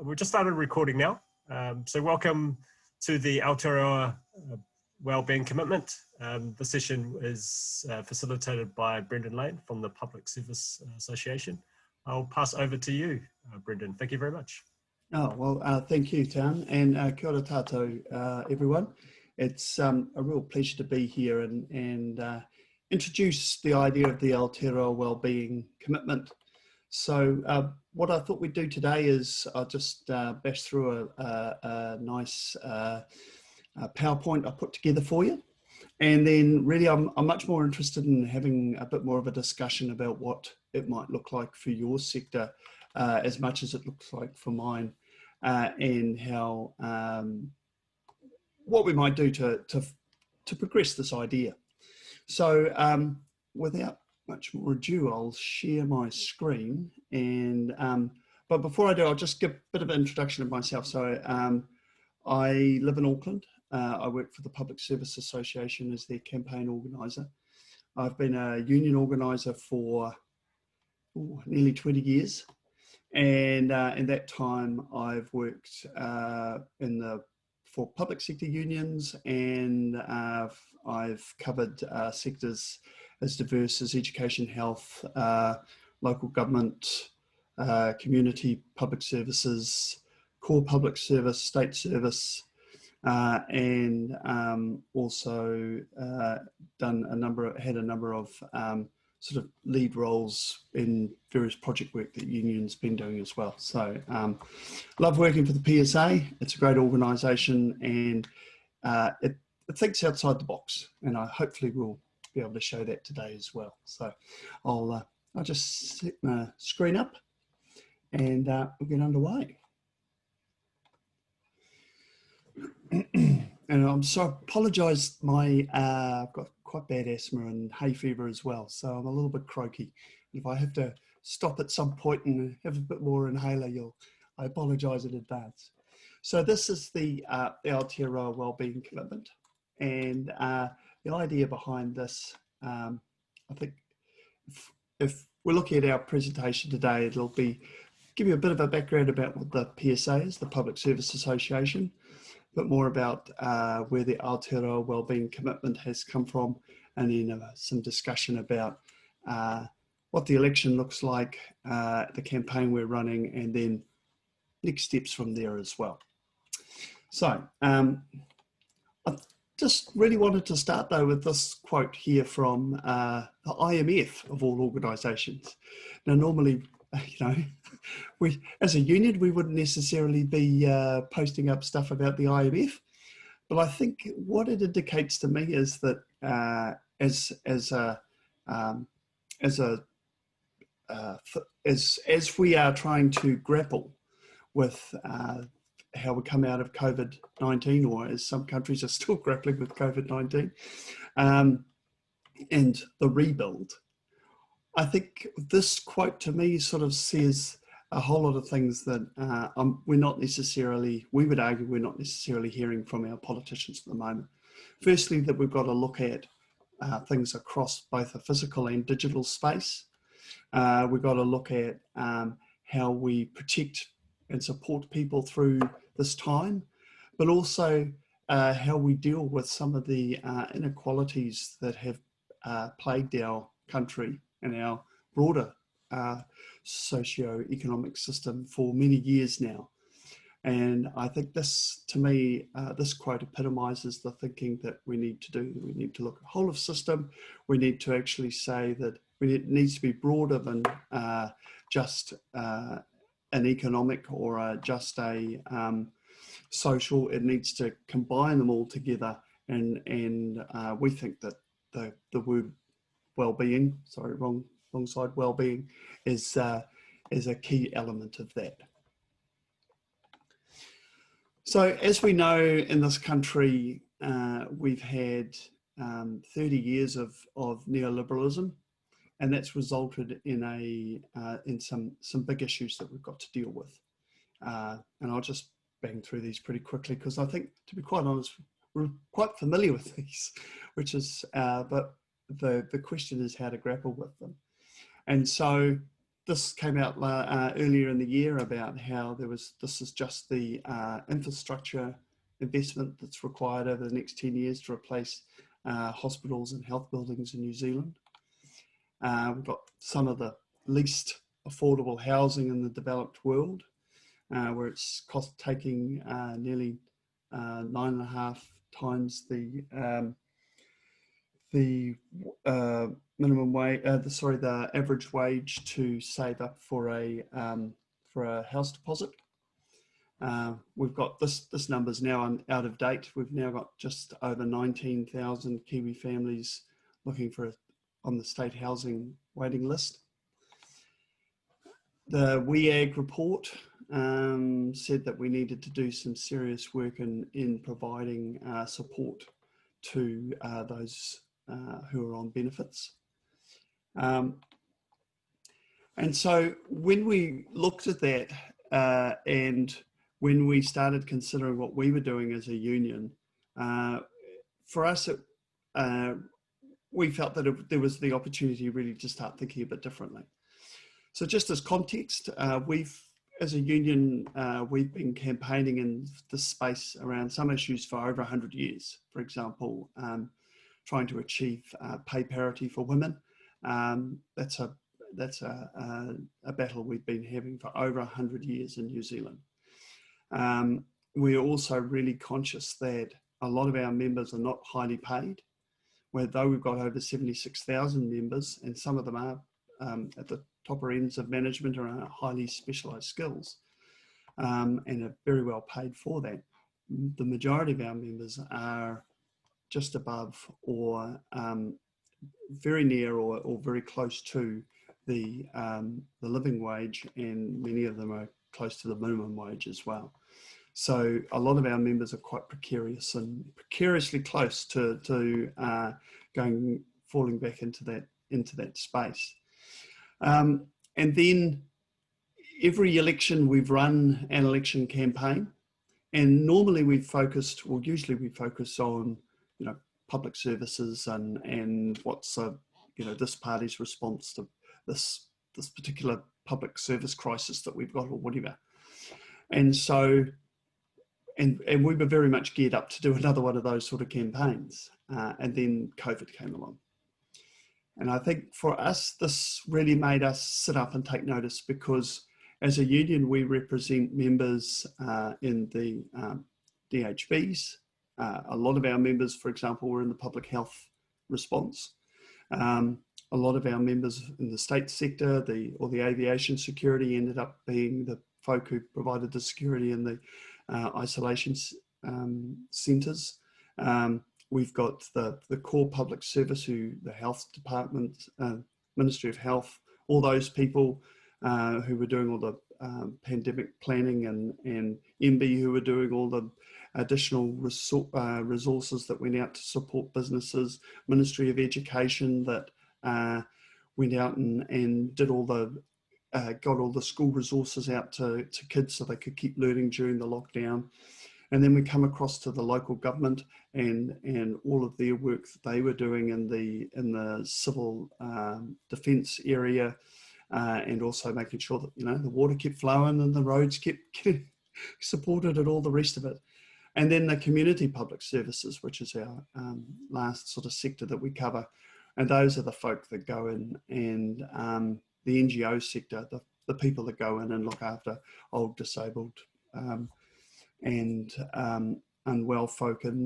We've just started recording now. So welcome to the Aotearoa Wellbeing Commitment. The session is facilitated by Brendon Lane from the Public Service Association. I'll pass over to you, Brendon. Thank you very much. Oh, well, thank you, Tan, and kia ora tātou, everyone. It's a real pleasure to be here and introduce the idea of the Aotearoa Wellbeing Commitment. So what I thought we'd do today is I'll just bash through a nice PowerPoint I put together for you. And then really I'm much more interested in having a bit more of a discussion about what it might look like for your sector as much as it looks like for mine, and how what we might do to progress this idea. So without much more ado, I'll share my screen, and but before I do, I'll just give a bit of an introduction of myself. So I live in Auckland. I work for the Public Service Association as their campaign organiser. I've been a union organiser for nearly 20 years, and in that time I've worked for public sector unions, and I've covered sectors as diverse as education, health, local government, community public services, core public service, state service, and also had a number of sort of lead roles in various project work that unions been doing as well. So love working for the PSA. It's a great organisation, and it thinks outside the box, and I hopefully will be able to show that today as well. So I'll just set my screen up and we'll get underway. And I'm sorry, apologise, I've got quite bad asthma and hay fever as well, so I'm a little bit croaky. If I have to stop at some point and have a bit more inhaler, I apologise in advance. So this is the Aotearoa Wellbeing Commitment, and the idea behind this, I think if we're looking at our presentation today, it'll give you a bit of a background about what the PSA is, the Public Service Association, a bit more about where the Aotearoa Wellbeing Commitment has come from, and then some discussion about what the election looks like, the campaign we're running, and then next steps from there as well. So I just really wanted to start though with this quote here from the IMF of all organisations. Now normally, we as a union, we wouldn't necessarily be posting up stuff about the IMF, but I think what it indicates to me is that as we are trying to grapple with how we come out of COVID-19, or as some countries are still grappling with COVID-19, and the rebuild, I think this quote to me sort of says a whole lot of things that we would argue we're not necessarily hearing from our politicians at the moment. Firstly, that we've got to look at things across both the physical and digital space. We've got to look at how we protect and support people through this time, but also how we deal with some of the inequalities that have plagued our country and our broader socio-economic system for many years now. And I think this, to me, this quote epitomizes the thinking that we need to do. We need to look at the whole of system. We need to actually say that it needs to be broader than just an economic or just a social. It needs to combine them all together. And we think that the word well-being, sorry, wrong side, well-being is a key element of that. So as we know, in this country, we've had 30 years of neoliberalism, and that's resulted in some big issues that we've got to deal with. And I'll just bang through these pretty quickly because I think, to be quite honest, we're quite familiar with these, which is, but the question is how to grapple with them. And so this came out earlier in the year about how this is just the infrastructure investment that's required over the next 10 years to replace hospitals and health buildings in New Zealand. We've got some of the least affordable housing in the developed world, where it's taking nearly 9.5 times the minimum wage, the average wage to save up for a house deposit. We've got this number's now out of date. We've now got just over 19,000 Kiwi families looking on the state housing waiting list. The WEAG report said that we needed to do some serious work in providing support to those who are on benefits. And so when we looked at that and when we started considering what we were doing as a union, for us, we felt that there was the opportunity really to start thinking a bit differently. So just as context, as a union, we've been campaigning in this space around some issues for over 100 years. For example, trying to achieve pay parity for women. That's a battle we've been having for over 100 years in New Zealand. We're also really conscious that a lot of our members are not highly paid, though we've got over 76,000 members, and some of them are at the topper ends of management or are highly specialised skills and are very well paid for that. The majority of our members are just above or very near or very close to the living wage, and many of them are close to the minimum wage as well. So a lot of our members are quite precarious and precariously close to falling back into that space. And then every election we've run an election campaign, and normally usually we focus on, public services and what's this party's response to this particular public service crisis that we've got or whatever. And so, and we were very much geared up to do another one of those sort of campaigns. And then COVID came along. And I think for us, this really made us sit up and take notice, because as a union, we represent members in the DHBs. A lot of our members, for example, were in the public health response. A lot of our members in the state sector or the aviation security ended up being the folk who provided the security in the isolation centres. We've got the core public service, the health department, Ministry of Health, all those people who were doing all the pandemic planning, and MB who were doing all the additional resources that went out to support businesses, Ministry of Education that went out and did got all the school resources out to kids so they could keep learning during the lockdown. And then we come across to the local government and all of their work that they were doing in the civil defence area, and also making sure that the water kept flowing and the roads kept getting supported and all the rest of it. And then the community public services, which is our last sort of sector that we cover, and those are the folk that go in, and the NGO sector, the people that go in and look after old, disabled, and unwell folk in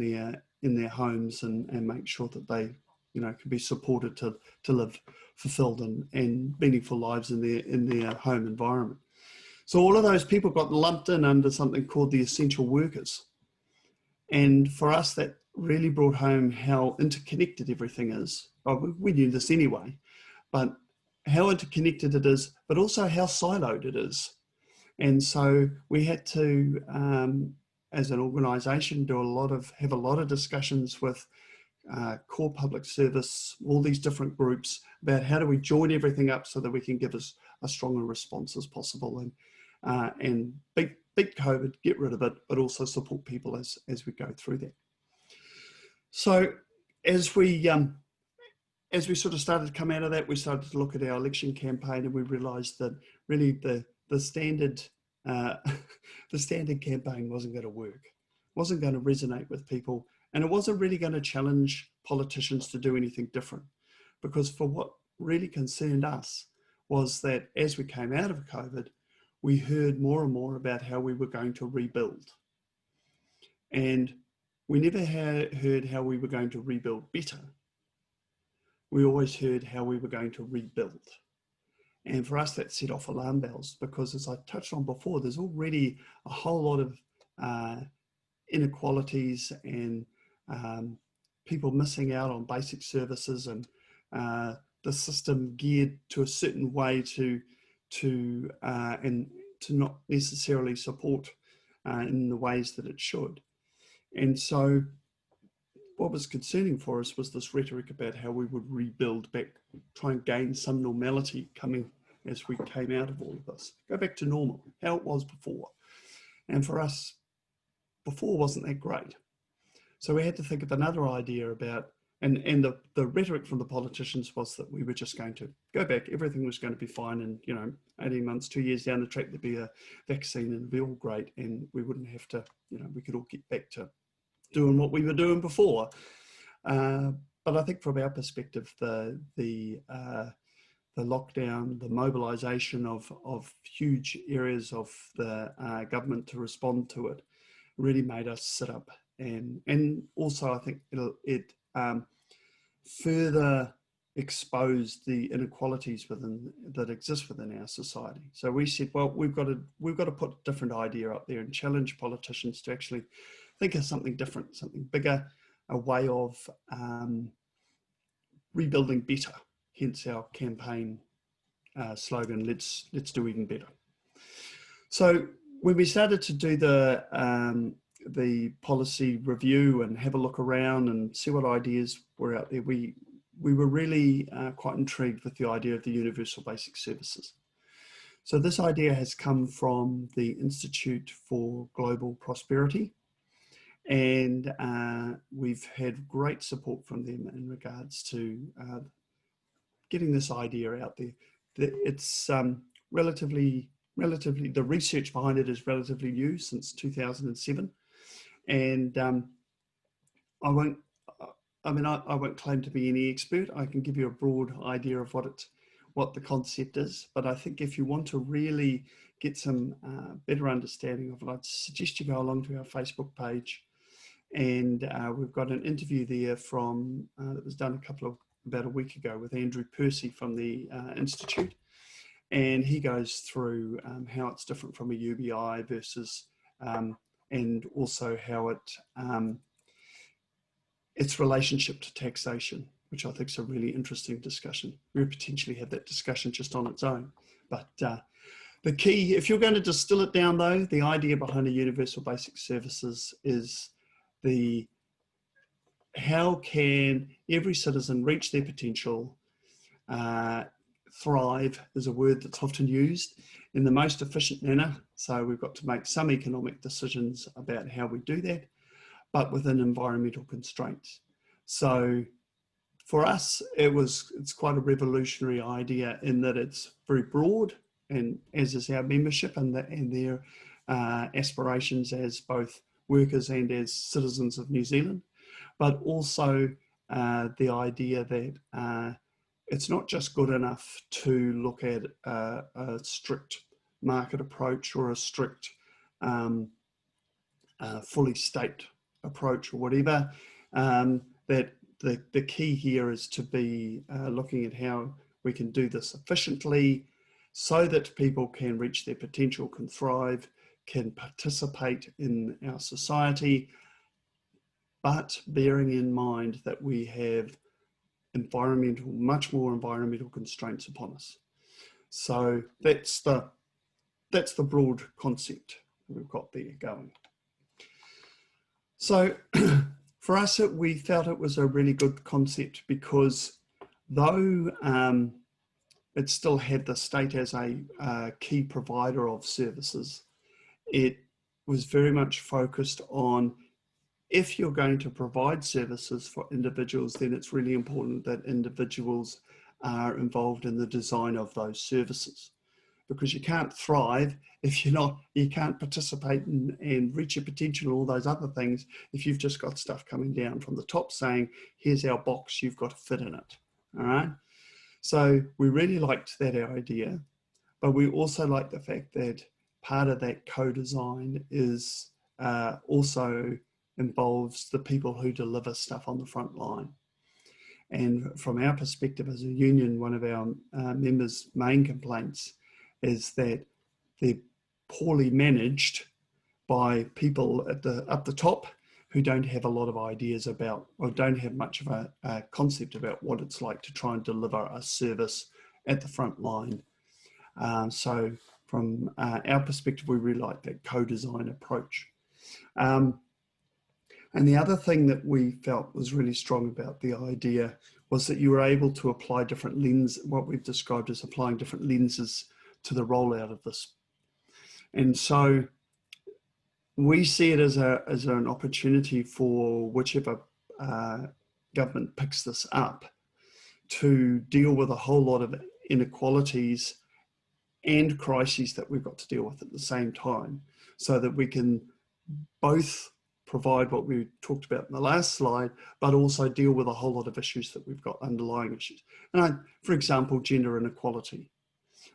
their homes, and make sure that they can be supported to live fulfilled and meaningful lives in their home environment. So all of those people got lumped in under something called the essential workers. And for us, that really brought home how interconnected everything is. Well, we knew this anyway, but how interconnected it is, but also how siloed it is. And so we had to, as an organisation, have a lot of discussions with core public service, all these different groups, about how do we join everything up so that we can give us a stronger response as possible, and beat COVID, get rid of it, but also support people as we go through that. So as we as we sort of started to come out of that, we started to look at our election campaign, and we realised that really the standard the standard campaign wasn't going to work, wasn't going to resonate with people, and it wasn't really going to challenge politicians to do anything different. Because for what really concerned us was that as we came out of COVID, we heard more and more about how we were going to rebuild. And we never heard how we were going to rebuild better. We always heard how we were going to rebuild. And for us, that set off alarm bells, because as I touched on before, there's already a whole lot of inequalities and people missing out on basic services, and the system geared to a certain way to not necessarily support in the ways that it should. And so what was concerning for us was this rhetoric about how we would rebuild back, try and gain some normality coming as we came out of all of this, go back to normal, how it was before. And for us, before wasn't that great. So we had to think of another idea about, and the rhetoric from the politicians was that we were just going to go back, everything was going to be fine, and 18 months, 2 years down the track, there'd be a vaccine and it'd be all great, and we wouldn't have to, we could all get back to doing what we were doing before. But I think from our perspective, the lockdown, the mobilisation of huge areas of the government to respond to it really made us sit up, and also I think it further exposed the inequalities that exist within our society. So we said, well, we've got to put a different idea up there and challenge politicians to actually think of something different, something bigger, a way of rebuilding better. Hence our campaign slogan, let's do even better. So when we started to do the policy review and have a look around and see what ideas were out there, we were really quite intrigued with the idea of the universal basic services. So this idea has come from the Institute for Global Prosperity, and we've had great support from them in regards to getting this idea out there. It's relatively, the research behind it is relatively new, since 2007. And I won't claim to be any expert. I can give you a broad idea of what the concept is. But I think if you want to really get some better understanding of it, I'd suggest you go along to our Facebook page. And we've got an interview there from that was done about a week ago with Andrew Percy from the Institute. And he goes through how it's different from a UBI versus, and also how its relationship to taxation, which I think is a really interesting discussion. We'll potentially have that discussion just on its own. But the key, if you're going to distill it down though, the idea behind a universal basic services is how can every citizen reach their potential, thrive is a word that's often used, in the most efficient manner. So we've got to make some economic decisions about how we do that, but within environmental constraints. So for us, it's quite a revolutionary idea in that it's very broad, and as is our membership and their aspirations as both workers and as citizens of New Zealand, but also the idea that it's not just good enough to look at a strict market approach or a strict fully state approach or whatever, that the key here is to be looking at how we can do this efficiently so that people can reach their potential, can thrive, can participate in our society, but bearing in mind that we have much more environmental constraints upon us. So that's the broad concept we've got there going. So for us, we felt it was a really good concept because though it still had the state as a key provider of services, it was very much focused on if you're going to provide services for individuals, then it's really important that individuals are involved in the design of those services, because you can't thrive if you can't participate and reach your potential, all those other things, if you've just got stuff coming down from the top saying, here's our box, you've got to fit in it. All right. So we really liked that idea, but we also like the fact that part of that co-design is also involves the people who deliver stuff on the front line. And from our perspective as a union, one of our members' main complaints is that they're poorly managed by people up the top who don't have a lot of ideas about, or don't have much of a concept about what it's like to try and deliver a service at the front line. So from our perspective, we really like that co-design approach. And the other thing that we felt was really strong about the idea was that you were able to apply different lenses, what we've described as applying different lenses to the rollout of this. And so we see it as an opportunity for whichever government picks this up to deal with a whole lot of inequalities and crises that we've got to deal with at the same time, so that we can both provide what we talked about in the last slide, but also deal with a whole lot of issues that we've got, underlying issues. And for example, gender inequality,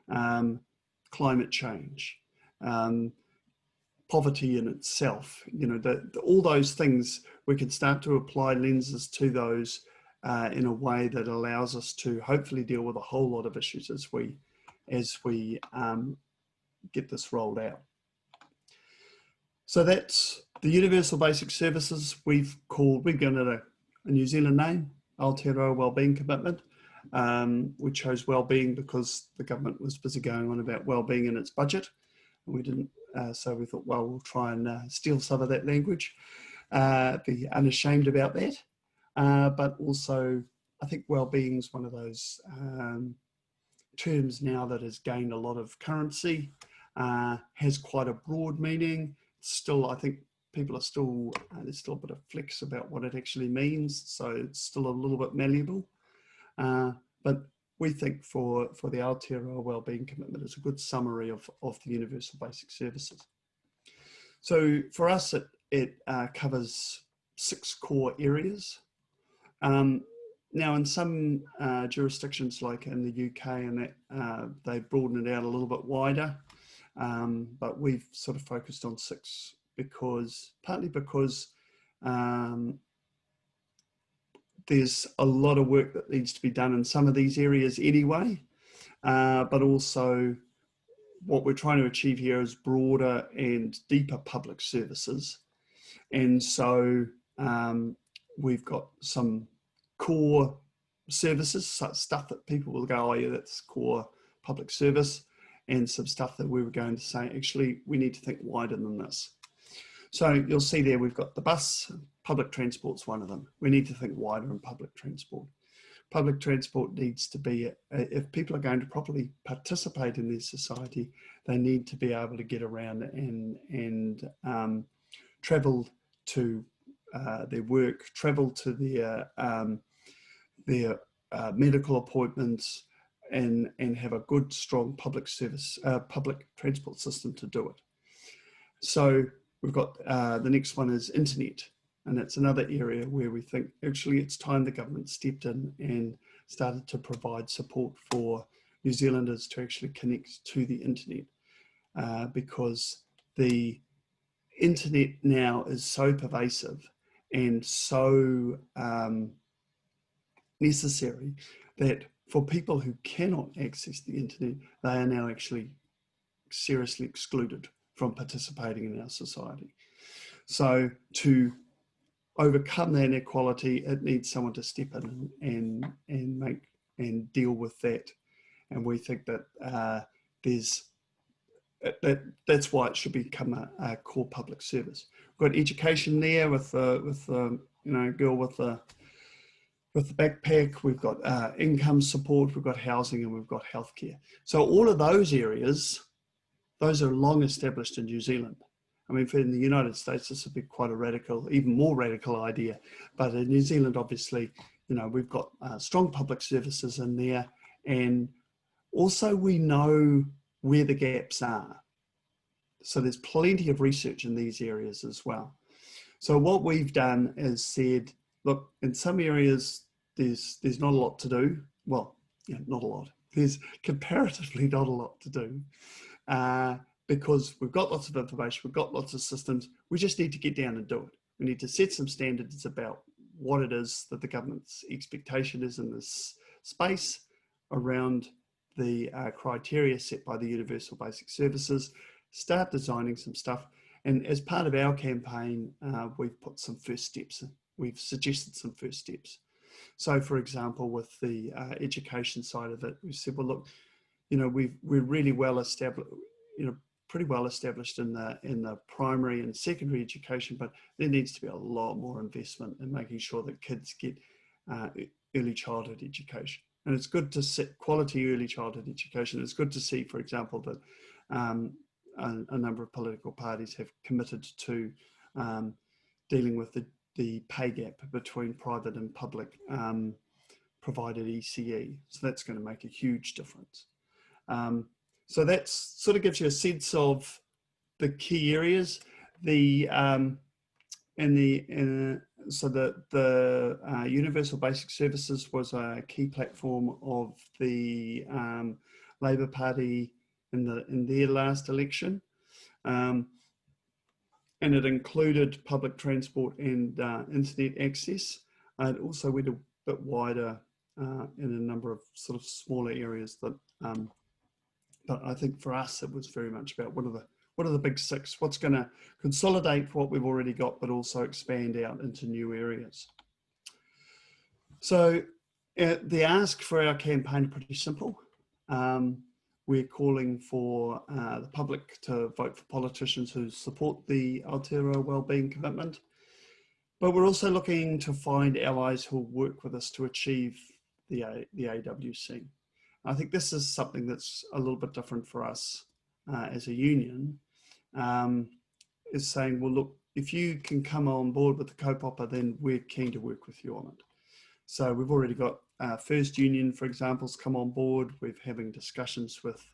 climate change, poverty in itself, all those things, we can start to apply lenses to those in a way that allows us to hopefully deal with a whole lot of issues as we get this rolled out. So that's the Universal Basic Services. We've given it a New Zealand name, Aotearoa Wellbeing Commitment. We chose Wellbeing because the government was busy going on about wellbeing in its budget. We didn't, so we thought, well, we'll try and steal some of that language, be unashamed about that. But also, I think wellbeing is one of those terms now that has gained a lot of currency, has quite a broad meaning. Still, I think people are still, there's still a bit of flex about what it actually means, so it's still a little bit malleable. But we think for the Aotearoa Wellbeing Commitment, it's a good summary of the Universal Basic Services. So for us, it covers 6 core areas. Now, in some jurisdictions, like in the UK, and that they broaden it out a little bit wider, but we've sort of focused on 6 partly because there's a lot of work that needs to be done in some of these areas anyway, but also what we're trying to achieve here is broader and deeper public services. And so we've got some core services, stuff that people will go, oh yeah, that's core public service, and some stuff that we were going to say, actually, we need to think wider than this. So you'll see there, we've got the bus, public transport's one of them. We need to think wider in public transport. Public transport needs to be, if people are going to properly participate in their society, they need to be able to get around and travel to their work, travel to their medical appointments, and have a good, strong public transport system to do it. So we've got the next one is internet, and that's another area where we think actually it's time the government stepped in and started to provide support for New Zealanders to actually connect to the internet, because the internet now is so pervasive and so necessary that for people who cannot access the internet, they are now actually seriously excluded from participating in our society. So to overcome that inequality, it needs someone to step in and deal with that. And we think that that's why it should become a core public service. We've got education there with the girl with the backpack. We've got income support, we've got housing, and we've got healthcare. So all of those areas, those are long established in New Zealand. I mean, for in the United States, this would be quite a radical, even more radical idea. But in New Zealand, obviously, you know, we've got strong public services in there. And also we know where the gaps are. So there's plenty of research in these areas as well. So what we've done is said, look, in some areas, there's not a lot to do. Well, yeah, not a lot. There's comparatively not a lot to do because we've got lots of information, we've got lots of systems. We just need to get down and do it. We need to set some standards about what it is that the government's expectation is in this space around the criteria set by the Universal Basic Services, start designing some stuff. And as part of our campaign, we've put some first steps. We've suggested some first steps. So, for example, with the education side of it, we said, well, look, you know, we're really well established, you know, pretty well established in the primary and secondary education, but there needs to be a lot more investment in making sure that kids get early childhood education. And it's good to set quality early childhood education. It's good to see, for example, that a number of political parties have committed to dealing with the pay gap between private and public provided ECE. So that's going to make a huge difference. So that sort of gives you a sense of the key areas. So the Universal Basic Services was a key platform of the Labour Party in their last election. And it included public transport and internet access. It also went a bit wider in a number of sort of smaller areas that, but I think for us, it was very much about what are the big six, what's going to consolidate what we've already got, but also expand out into new areas. So the ask for our campaign is pretty simple. We're calling for the public to vote for politicians who support the Aotearoa Wellbeing commitment. But we're also looking to find allies who will work with us to achieve the AWC. I think this is something that's a little bit different for us as a union, is saying, well, look, if you can come on board with the kaupapa, then we're keen to work with you on it. So we've already got First Union, for example, has come on board. We're having discussions with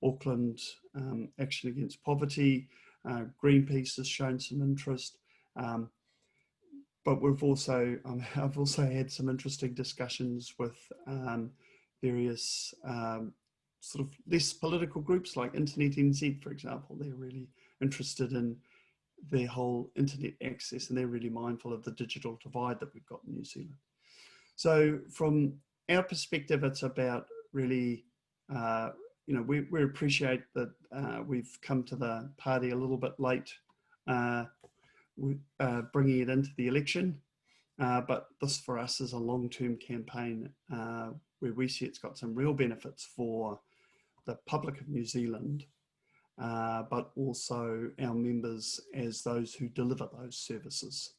Auckland Action Against Poverty. Greenpeace has shown some interest. But we've also, I've also had some interesting discussions with various sort of less political groups like Internet NZ, for example. They're really interested in their whole internet access, and they're really mindful of the digital divide that we've got in New Zealand. So from our perspective, it's about really, you know, we appreciate that we've come to the party a little bit late, bringing it into the election. But this for us is a long-term campaign where we see it's got some real benefits for the public of New Zealand, but also our members as those who deliver those services.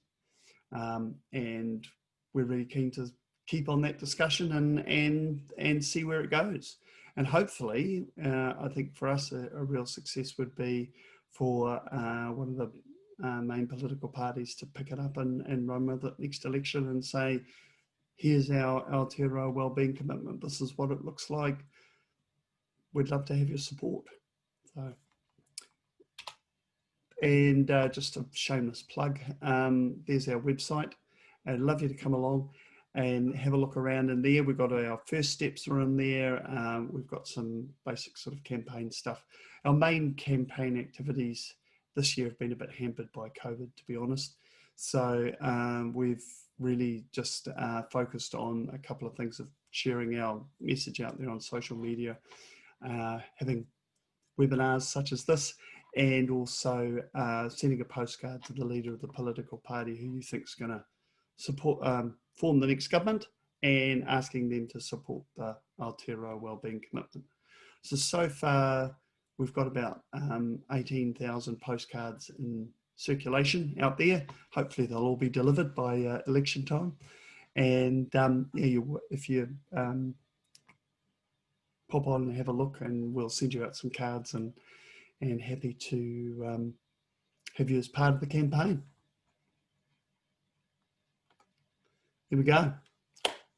And we're really keen to keep on that discussion and see where it goes. And hopefully, I think for us, a real success would be for one of the main political parties to pick it up and run with it next election and say, here's our Aotearoa Wellbeing commitment. This is what it looks like. We'd love to have your support. So, and just a shameless plug, there's our website. I'd love you to come along and have a look around in there. We've got our first steps are in there. We've got some basic sort of campaign stuff. Our main campaign activities this year have been a bit hampered by COVID, to be honest. So we've really just focused on a couple of things of sharing our message out there on social media, having webinars such as this, and also sending a postcard to the leader of the political party who you think is going to support, form the next government, and asking them to support the Aotearoa Wellbeing commitment. So far, we've got about 18,000 postcards in circulation out there. Hopefully they'll all be delivered by election time. And yeah, if you pop on and have a look, and we'll send you out some cards, and happy to have you as part of the campaign. Here we go.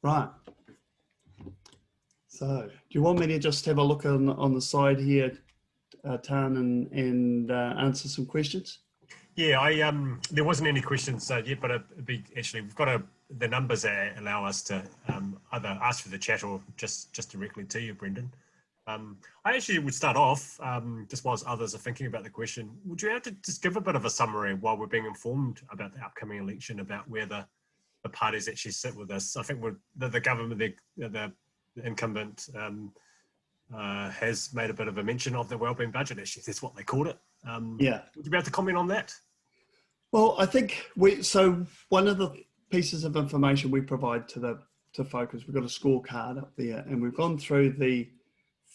Right. So, do you want me to just have a look on the side here, Tan, and answer some questions? Yeah, there wasn't any questions yet, but it'd be actually we've got the numbers that allow us to either ask for the chat or just directly to you, Brendon. I actually would start off just whilst others are thinking about the question. Would you have to just give a bit of a summary while we're being informed about the upcoming election about where the parties actually sit with this? I think the government, the incumbent, has made a bit of a mention of the wellbeing budget. Actually, that's what they called it. Yeah. Would you be able to comment on that? Well, I think so one of the pieces of information we provide to folk is we've got a scorecard up there, and we've gone through the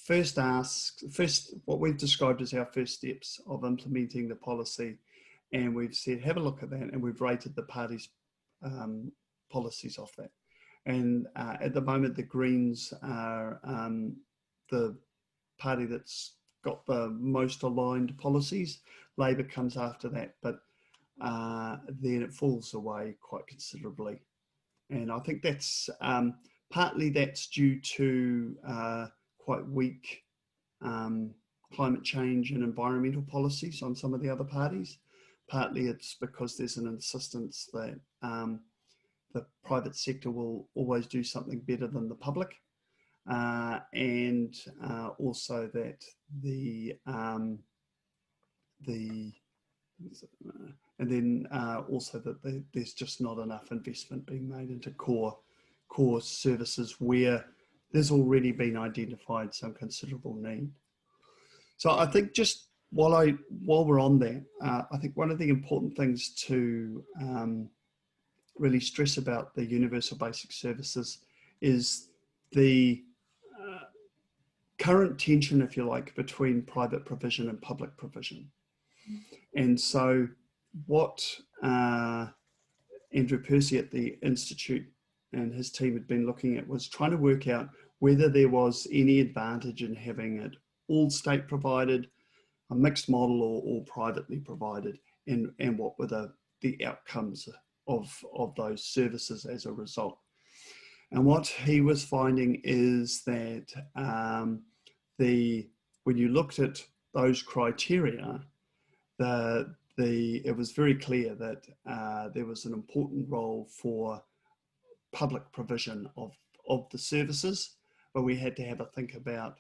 first what we've described as our first steps of implementing the policy, and we've said have a look at that, and we've rated the parties' policies off that. And at the moment, the Greens are the party that's got the most aligned policies. Labor comes after that, but then it falls away quite considerably. And I think that's partly that's due to quite weak climate change and environmental policies on some of the other parties. Partly it's because there's an insistence that the private sector will always do something better than the public. And also that also that there's just not enough investment being made into core services where there's already been identified some considerable need. So I think just while we're on there, I think one of the important things to really stress about the universal basic services is the current tension, if you like, between private provision and public provision. And so what Andrew Percy at the Institute and his team had been looking at was trying to work out whether there was any advantage in having it all state provided, a mixed model, or privately provided, and what were the outcomes of those services as a result. And what he was finding is that when you looked at those criteria, it was very clear that there was an important role for public provision of the services, but we had to have a think about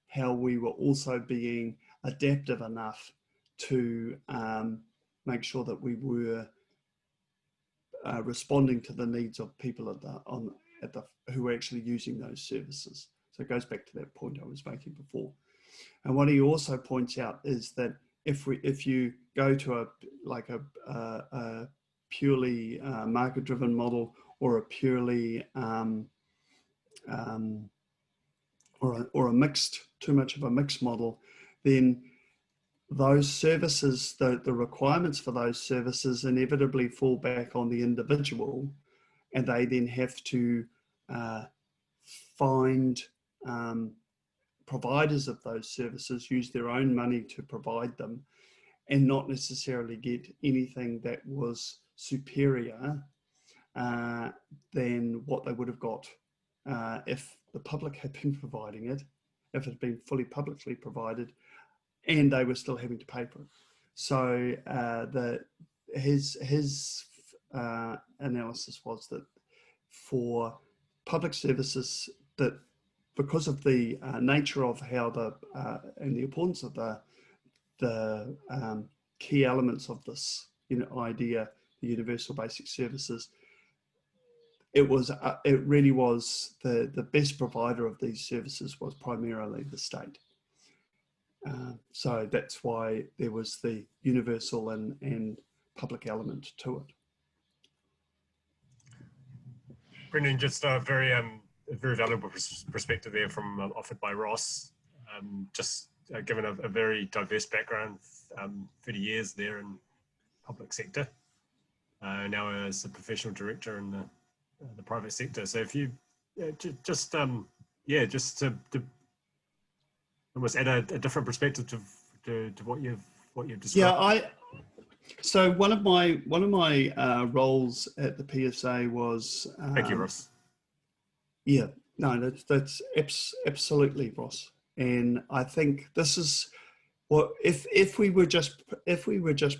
how we were also being adaptive enough to make sure that we were responding to the needs of people who were actually using those services. So it goes back to that point I was making before. And what he also points out is that if you go to a purely market-driven model or a purely or a mixed, too much of a mixed model, then those services, the requirements for those services inevitably fall back on the individual, and they then have to find providers of those services, use their own money to provide them, and not necessarily get anything that was superior than what they would have got if the public had been providing it, if it had been fully publicly provided, and they were still having to pay for it. So his analysis was that for public services, that because of the nature of how and the importance of the key elements of this idea, the universal basic services, it really was the best provider of these services was primarily the state. So that's why there was the universal and public element to it. Brendon, just a very valuable perspective there offered by Ross. Given a very diverse background, 30 years there in public sector, now as a professional director in the private sector. So if you just to almost add a different perspective to what you've described. Yeah, So one of my roles at the PSA was Thank you, Ross. yeah, no, that's absolutely, Ross. And I think this is what if we were just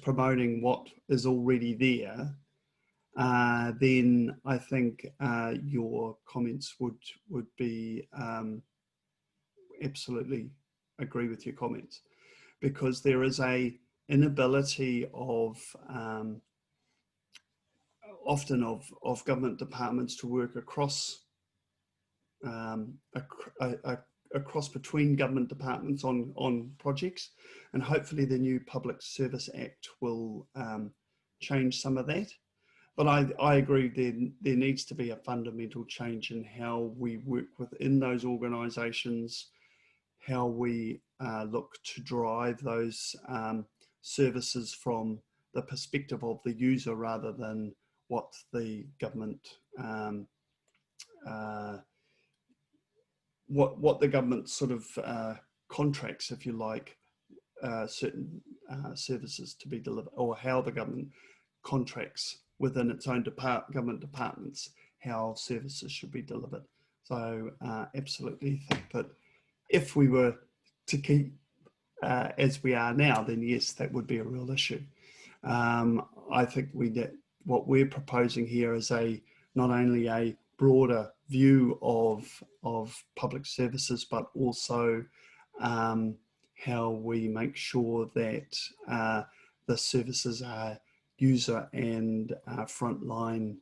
promoting what is already there, then I think your comments would be absolutely agree with your comments, because there is a inability of often of government departments to work across across between government departments on projects, and hopefully the new Public Service Act will change some of that. But I agree there needs to be a fundamental change in how we work within those organisations, how we look to drive those services from the perspective of the user rather than what the government what the government sort of contracts, if you like, certain services to be delivered, or how the government contracts within its own government departments how services should be delivered. So absolutely think that if we were to keep as we are now, then yes, that would be a real issue. I think what we're proposing here is not only a broader view of public services, but also how we make sure that the services are user and frontline.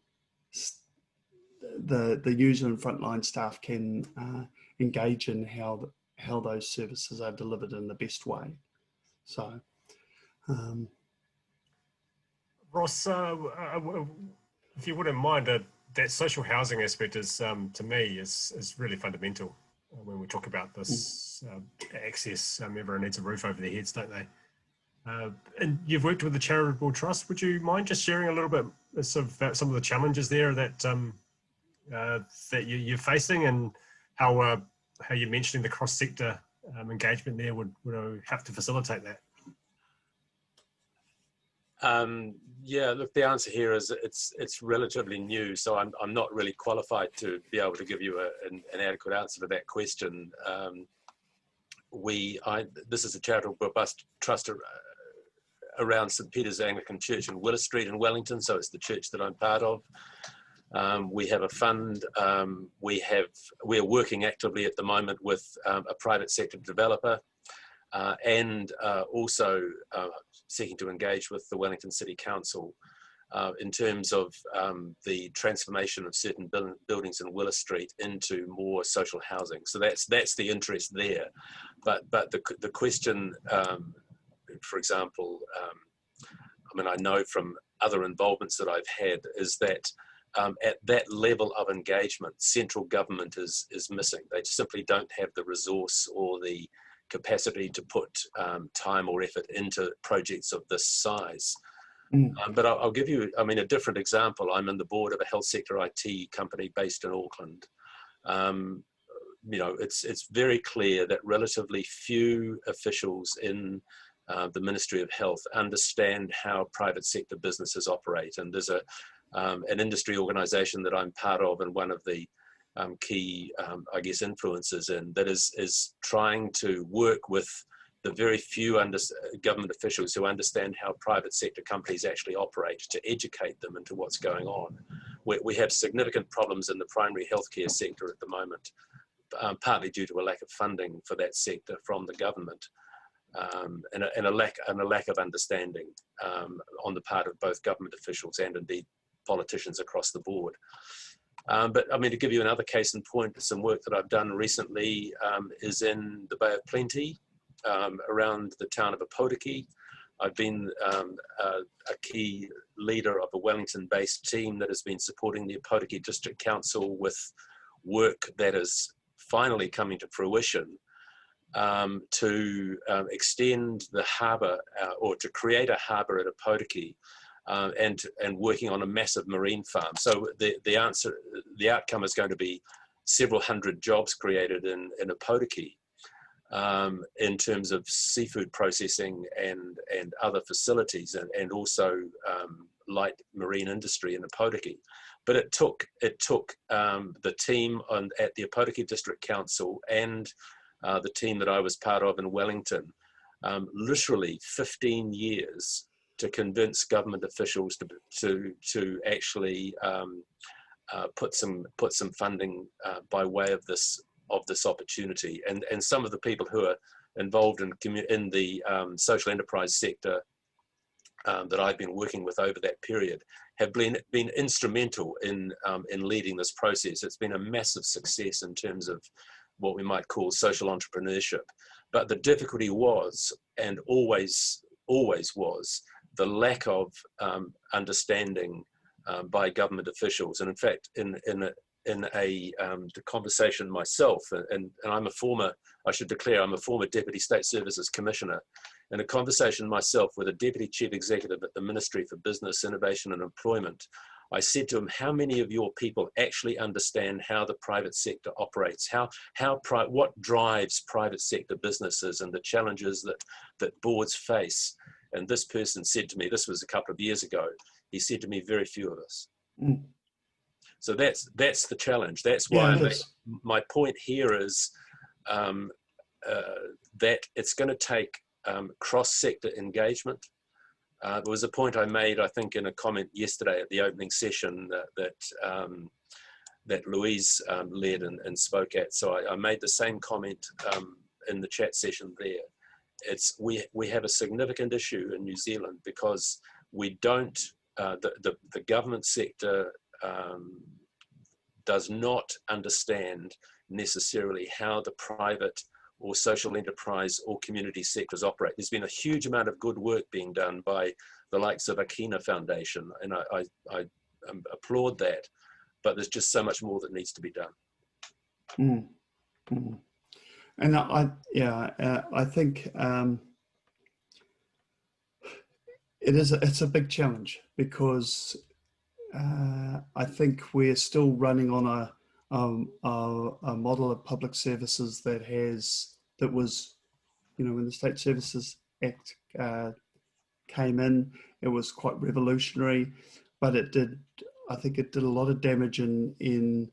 The user and frontline staff can engage in how those services are delivered in the best way. So, Ross, if you wouldn't mind, that social housing aspect is, to me, is really fundamental when we talk about this access. Everyone needs a roof over their heads, don't they? And you've worked with the charitable trust. Would you mind just sharing a little bit about some of the challenges there that that you're facing, and how you're mentioning the cross-sector engagement there would have to facilitate that? Yeah, look, the answer here is it's relatively new, so I'm not really qualified to be able to give you an adequate answer to that question. This is a charitable robust trust around St Peter's Anglican Church in Willis Street in Wellington, so it's the church that I'm part of. We have a fund. We're working actively at the moment with a private sector developer, and also seeking to engage with the Wellington City Council in terms of the transformation of certain buildings in Willis Street into more social housing. So that's the interest there. But the question, for example, I mean, I know from other involvements that I've had, is that at that level of engagement, central government is missing. They simply don't have the resource or the capacity to put time or effort into projects of this size. But I'll give you, I mean, a different example. I'm in the board of a health sector IT company based in Auckland. You know, it's very clear that relatively few officials in the Ministry of Health understand how private sector businesses operate. And there's an industry organisation that I'm part of, and one of the key, I guess, influences in that is trying to work with the very few government officials who understand how private sector companies actually operate, to educate them into what's going on. We have significant problems in the primary healthcare sector at the moment, partly due to a lack of funding for that sector from the government, and a lack of understanding on the part of both government officials and indeed politicians across the board. But I mean, to give you another case in point, some work that I've done recently is in the Bay of Plenty, around the town of Aotearoa. I've been a key leader of a Wellington-based team that has been supporting the Aotearoa District Council with work that is finally coming to fruition to extend the harbour, or to create a harbour at Aotearoa, and working on a massive marine farm. So the outcome is going to be several hundred jobs created in Aotearoa. in terms of seafood processing and other facilities, and also light marine industry in Aotearoa. But it took the team at the Aotearoa District Council and the team that I was part of in Wellington, literally 15 years to convince government officials to actually put some funding by way of this opportunity. And some of the people who are involved in the social enterprise sector that I've been working with over that period have been instrumental in leading this process. It's been a massive success in terms of what we might call social entrepreneurship. But the difficulty was, and always was, the lack of understanding by government officials. And in fact, in a conversation myself, and I'm I should declare I'm a former Deputy State Services Commissioner, in a conversation myself with a Deputy Chief Executive at the Ministry for Business, Innovation and Employment, I said to him, how many of your people actually understand how the private sector operates, what drives private sector businesses and the challenges that boards face? And this person said to me, this was a couple of years ago, he said to me, very few of us. Mm. So that's the challenge. That's why my point here is that it's going to take cross-sector engagement. There was a point I made, I think, in a comment yesterday at the opening session that Louise led and spoke at. So I made the same comment in the chat session there. We have a significant issue in New Zealand because we don't, the government sector does not understand necessarily how the private or social enterprise or community sectors operate. There's been a huge amount of good work being done by the likes of Akina Foundation, and I applaud that, but there's just so much more that needs to be done. Mm. Mm. And I think it's a big challenge because I think we're still running on a model of public services that was, when the State Services Act came in, it was quite revolutionary, but I think it did a lot of damage in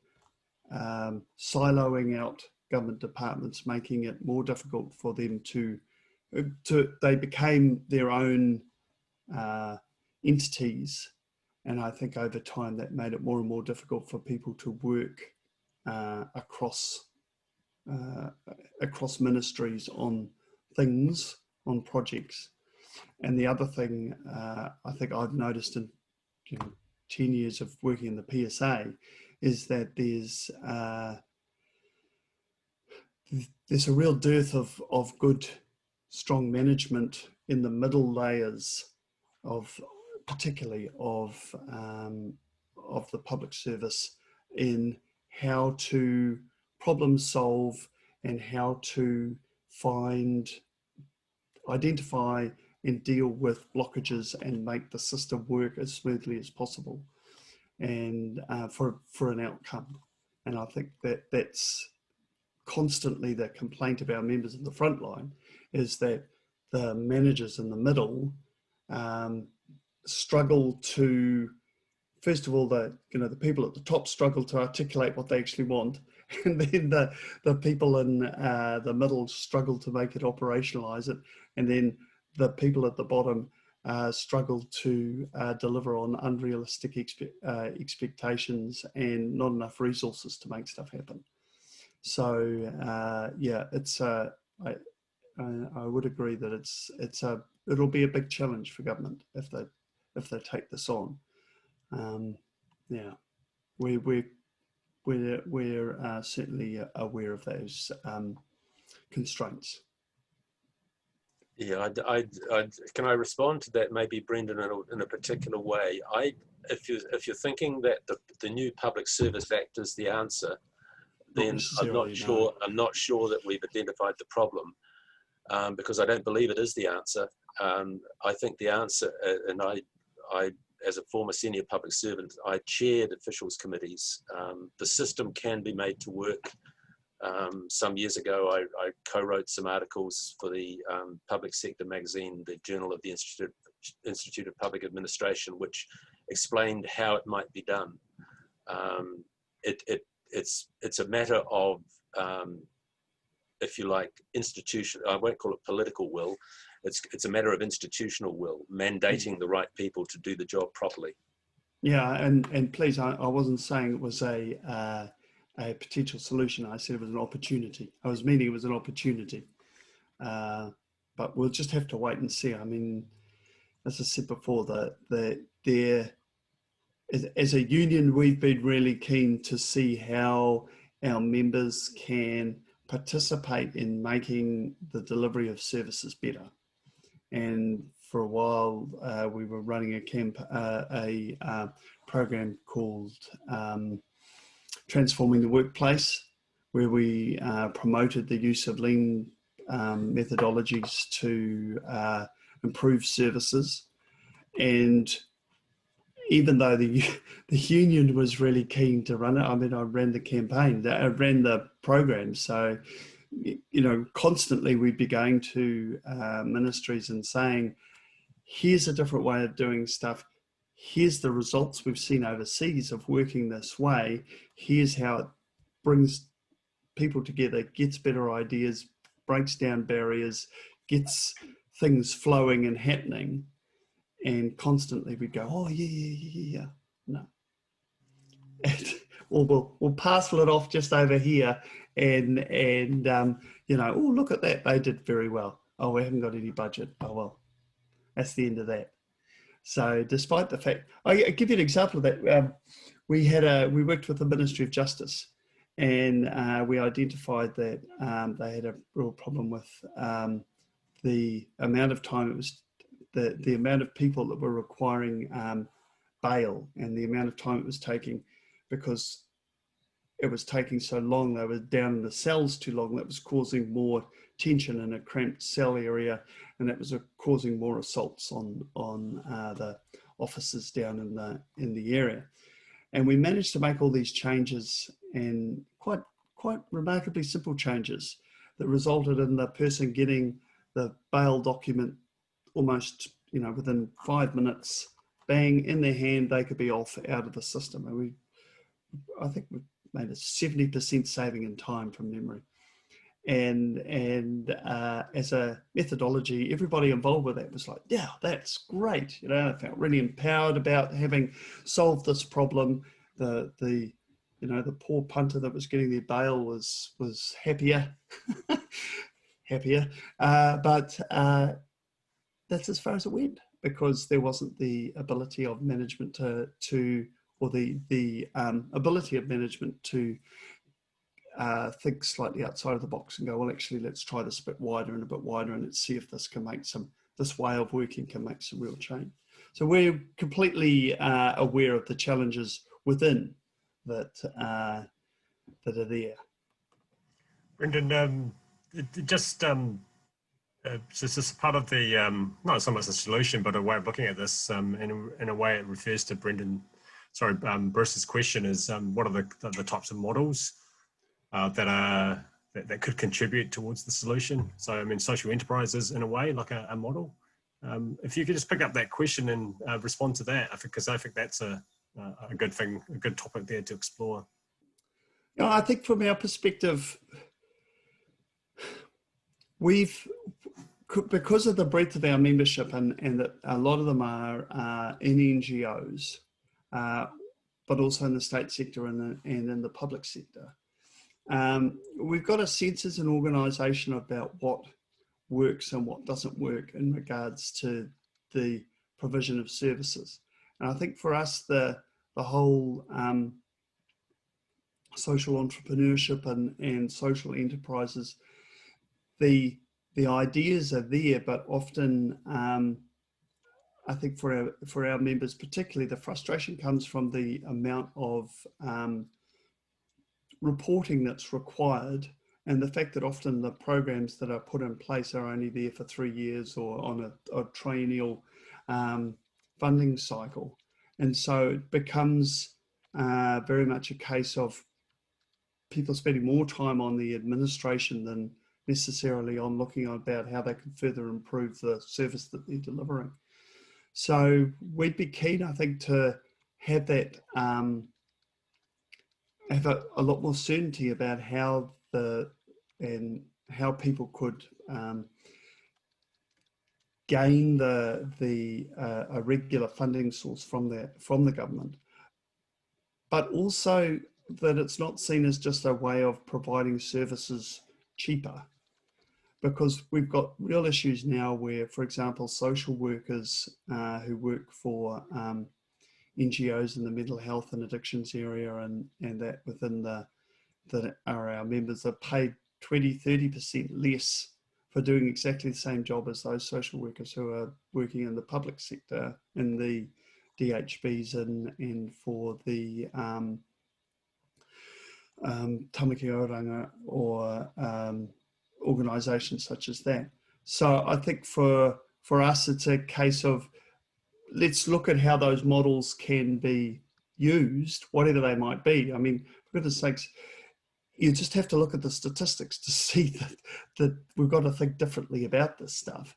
siloing out government departments, making it more difficult for them they became their own entities. And I think over time that made it more and more difficult for people to work across ministries on things, on projects. And the other thing I think I've noticed in 10 years of working in the PSA is that there's a real dearth of good, strong management in the middle layers particularly of the public service, in how to problem solve and how to identify and deal with blockages and make the system work as smoothly as possible and for an outcome. And I think that's constantly the complaint of our members in the front line, is that the managers in the middle struggle to, first of all, the people at the top struggle to articulate what they actually want, and then the people in the middle struggle to make it operationalize it, and then the people at the bottom struggle to deliver on unrealistic expectations and not enough resources to make stuff happen. So it's I would agree that it'll be a big challenge for government if they take this on. We're certainly aware of those constraints. Yeah, can I respond to that, maybe, Brendon, in a particular way? If you're thinking that the new Public Service Act is the answer, then I'm not sure that we've identified the problem, because I don't believe it is the answer. I think the answer, and I as a former senior public servant, I chaired officials committees. The system can be made to work Some years ago, I co-wrote some articles for the public sector magazine, the Journal of the Institute of Public Administration, which explained how it might be done. It's a matter of, if you like, I won't call it political will. It's a matter of institutional will, mandating the right people to do the job properly. Yeah, and please, I wasn't saying it was a potential solution. I said it was an opportunity. I was meaning it was an opportunity. But we'll just have to wait and see. I mean, as I said before, as a union, we've been really keen to see how our members can participate in making the delivery of services better. And for a while, we were running a program called Transforming the Workplace, where we promoted the use of lean methodologies to improve services. And even though the union was really keen to run it, I mean, I ran the campaign, I ran the program. So, you know, constantly we'd be going to ministries and saying, here's a different way of doing stuff. Here's the results we've seen overseas of working this way. Here's how it brings people together, gets better ideas, breaks down barriers, gets things flowing and happening. And constantly we'd go, oh, yeah. No. Or we'll parcel it off just over here and you know, oh, look at that. They did very well. Oh, we haven't got any budget. Oh, well, that's the end of that. So despite the fact, I'll give you an example of that. We worked with the Ministry of Justice, and we identified that they had a real problem with the amount of time it was, the amount of people that were requiring bail, and the amount of time it was taking, because it was taking so long. They were down in the cells too long. That was causing more tension in a cramped cell area, and that was causing more assaults on the officers down in the area. And we managed to make all these changes, and quite remarkably simple changes that resulted in the person getting the bail document almost, you know, within 5 minutes, bang, in their hand, they could be off out of the system. And I think we made a 70% saving in time from memory. And as a methodology, everybody involved with that was like, yeah, that's great. You know, I felt really empowered about having solved this problem. The poor punter that was getting their bail was happier, but that's as far as it went, because there wasn't the ability of management or the ability of management to think slightly outside of the box and go, well, actually, let's try this a bit wider, and let's see if this can make this way of working can make some real change. So we're completely aware of the challenges within that are there. Brendon, just this is part of the not so much a solution, but a way of looking at this. In a way, it refers to Bruce's question: is what are the types of models that could contribute towards the solution? So, I mean, social enterprise is in a way like a model. If you could just pick up that question and respond to that, because I think that's a good thing, a good topic there to explore. You know, I think from our perspective, because of the breadth of our membership and that a lot of them are in NGOs, but also in the state sector and in the public sector, we've got a sense as an organisation about what works and what doesn't work in regards to the provision of services. And I think for us, the whole social entrepreneurship and social enterprises, the ideas are there, but often I think for our members particularly, the frustration comes from the amount of reporting that's required, and the fact that often the programs that are put in place are only there for 3 years or on a triennial funding cycle. And so it becomes very much a case of people spending more time on the administration than necessarily on looking about how they can further improve the service that they're delivering. So we'd be keen, I think, to have that, have a lot more certainty about how how people could gain a regular funding source from the government, but also that it's not seen as just a way of providing services cheaper, because we've got real issues now where, for example, social workers who work for NGOs in the mental health and addictions area and that within that are our members are paid 20-30% less for doing exactly the same job as those social workers who are working in the public sector, in the DHBs and for the Tamaki Oranga or organisations such as that. So I think for us, it's a case of let's look at how those models can be used, whatever they might be. I mean, for goodness sakes, you just have to look at the statistics to see that we've got to think differently about this stuff.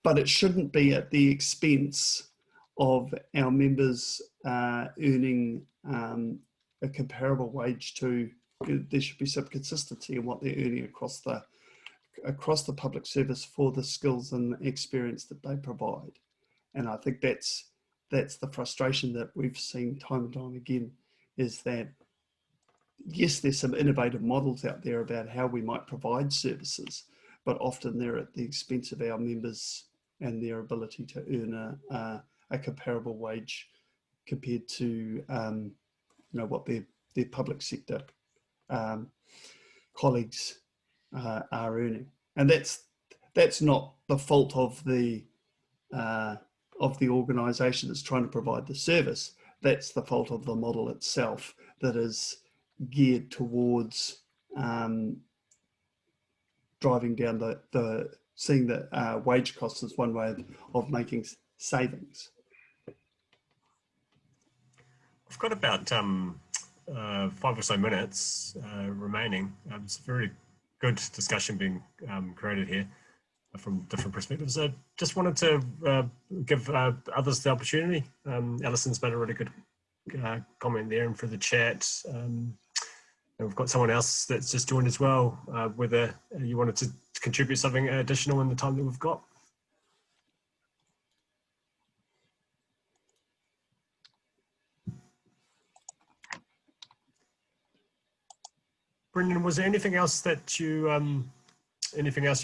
But it shouldn't be at the expense of our members earning a comparable wage to. There should be some consistency in what they're earning across the public service for the skills and experience that they provide. And I think that's the frustration that we've seen time and time again, is that yes, there's some innovative models out there about how we might provide services, but often they're at the expense of our members and their ability to earn a comparable wage compared to what their public sector colleagues are earning. And that's not the fault of the organisation that's trying to provide the service. That's the fault of the model itself that is geared towards driving down seeing that wage costs as one way of making savings. We've got about 5 or so minutes remaining. It's a very good discussion being created here from different perspectives. I just wanted to give others the opportunity. Alison's made a really good comment there and for the chat. And we've got someone else that's just joined as well, whether you wanted to contribute something additional in the time that we've got. Brendon, was there anything else that you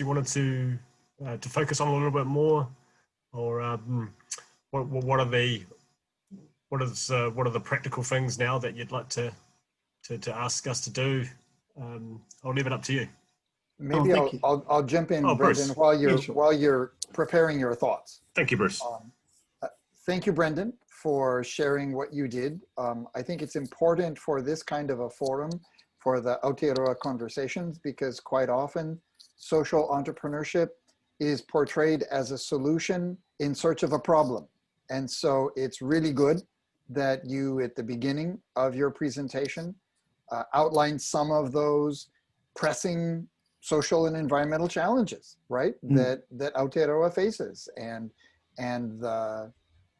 wanted to focus on a little bit more, or what are the practical things now that you'd like to ask us to do? I'll leave it up to you. Maybe I'll jump in, Brendon, while you're preparing your thoughts. Thank you, Bruce. Thank you, Brendon, for sharing what you did. I think it's important for this kind of a forum, for the Aotearoa Conversations, because quite often social entrepreneurship is portrayed as a solution in search of a problem. And so it's really good that you, at the beginning of your presentation, outlined some of those pressing social and environmental challenges, right? That Aotearoa faces, and the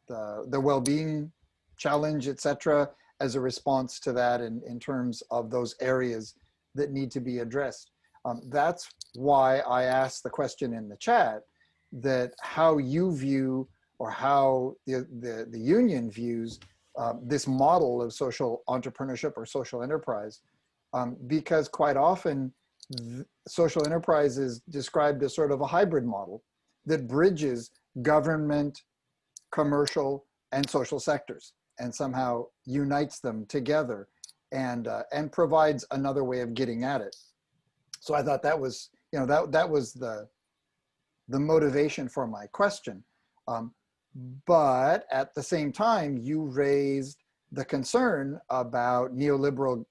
well-being challenge, etc., as a response to that in terms of those areas that need to be addressed. That's why I asked the question in the chat, that how you view, or how the union views this model of social entrepreneurship or social enterprise, because quite often social enterprise is described as sort of a hybrid model that bridges government, commercial, and social sectors, and somehow unites them together and provides another way of getting at it. So I thought that was, that was the motivation for my question. But at the same time, you raised the concern about neoliberal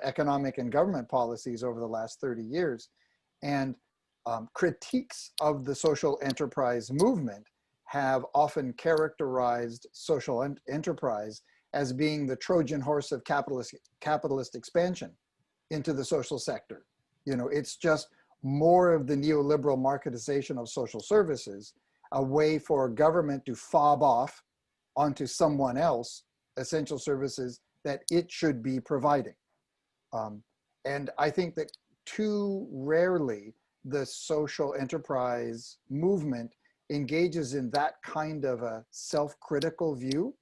economic and government policies over the last 30 years. And critiques of the social enterprise movement have often characterized social enterprise as being the Trojan horse of capitalist expansion into the social sector. You know, it's just more of the neoliberal marketization of social services, a way for government to fob off onto someone else essential services that it should be providing. And I think that too rarely the social enterprise movement engages in that kind of a self-critical view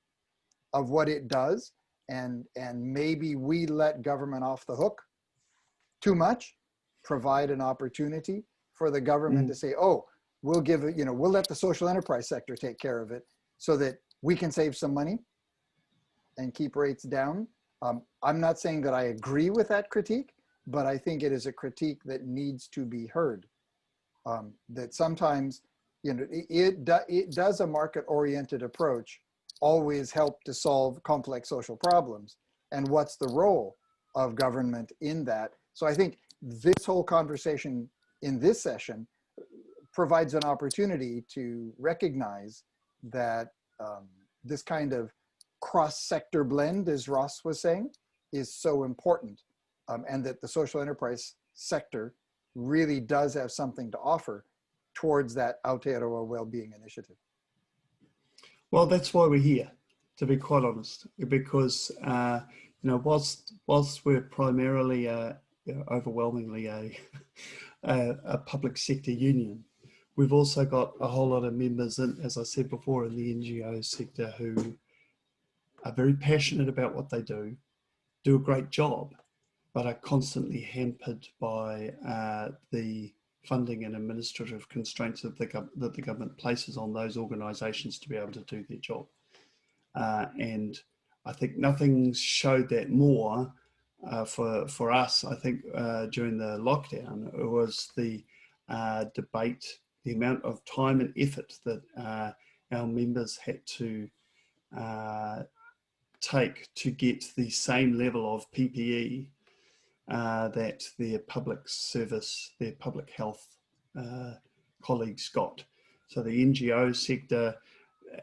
of what it does. And maybe we let government off the hook too much, provide an opportunity for the government to say, oh, we'll give it, you know, we'll let the social enterprise sector take care of it so that we can save some money and keep rates down. I'm not saying that I agree with that critique, but I think it is a critique that needs to be heard. That sometimes, you know, it does a market-oriented approach always help to solve complex social problems? And what's the role of government in that? So I think this whole conversation in this session provides an opportunity to recognize that this kind of cross-sector blend, as Ross was saying, is so important, and that the social enterprise sector really does have something to offer towards that Aotearoa Wellbeing initiative. Well, that's why we're here, to be quite honest, because you know, whilst we're primarily, you know, overwhelmingly a public sector union, we've also got a whole lot of members, in, as I said before, in the NGO sector who are very passionate about what they do a great job, but are constantly hampered by the funding and administrative constraints that the government places on those organisations to be able to do their job. And I think nothing showed that more for us, I think, during the lockdown. It was the debate, the amount of time and effort that our members had to take to get the same level of PPE that their public service, their public health colleagues got. So the NGO sector,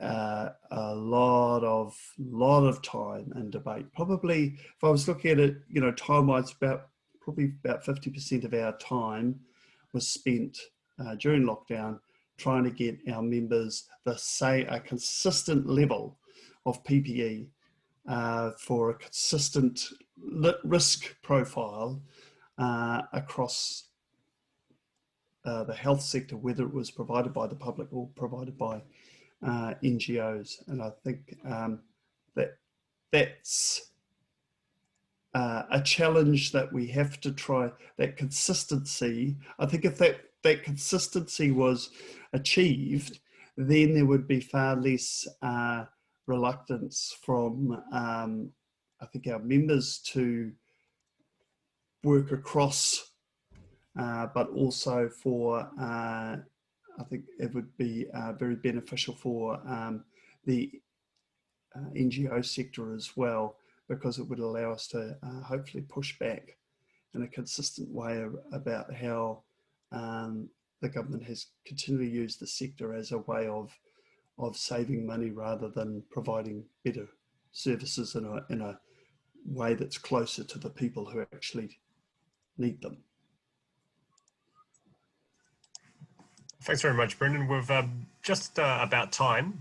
a lot of time and debate. Probably, if I was looking at it, you know, time-wise, probably about 50% of our time was spent during lockdown trying to get our members a consistent level of PPE for a consistent risk profile across the health sector, whether it was provided by the public or provided by NGOs. And I think that's a challenge that we have to try, that consistency. I think if that consistency was achieved, then there would be far less reluctance from I think our members to work across, but also for I think it would be very beneficial for the NGO sector as well, because it would allow us to hopefully push back in a consistent way about how the government has continually used the sector as a way of saving money rather than providing better services in a way that's closer to the people who actually need them. Thanks very much, Brendon. We've just about time.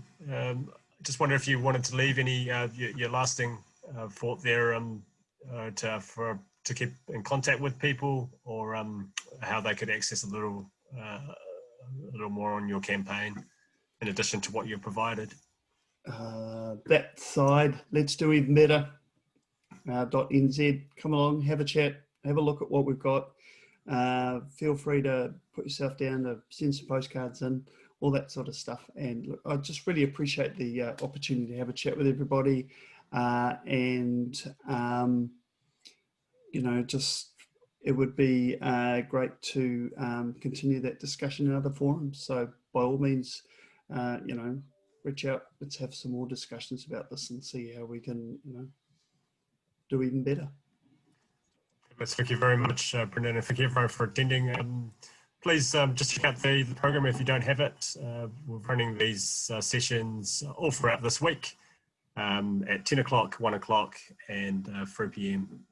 Just wonder if you wanted to leave any your lasting thought there to keep in contact with people, or how they could access a little more on your campaign in addition to what you've provided. That side, let's do even better. .nz, come along, have a chat, have a look at what we've got. Feel free to put yourself down to send some postcards in, all that sort of stuff. And look, I just really appreciate the opportunity to have a chat with everybody. You know, just it would be great to continue that discussion in other forums. So by all means, you know, reach out. Let's have some more discussions about this and see how we can, you know, do even better. Thank you very much, Brendon, and thank you everyone for attending. Please just check out the program if you don't have it. We're running these sessions all throughout this week. at 10 o'clock, 1 o'clock, and 3 p.m.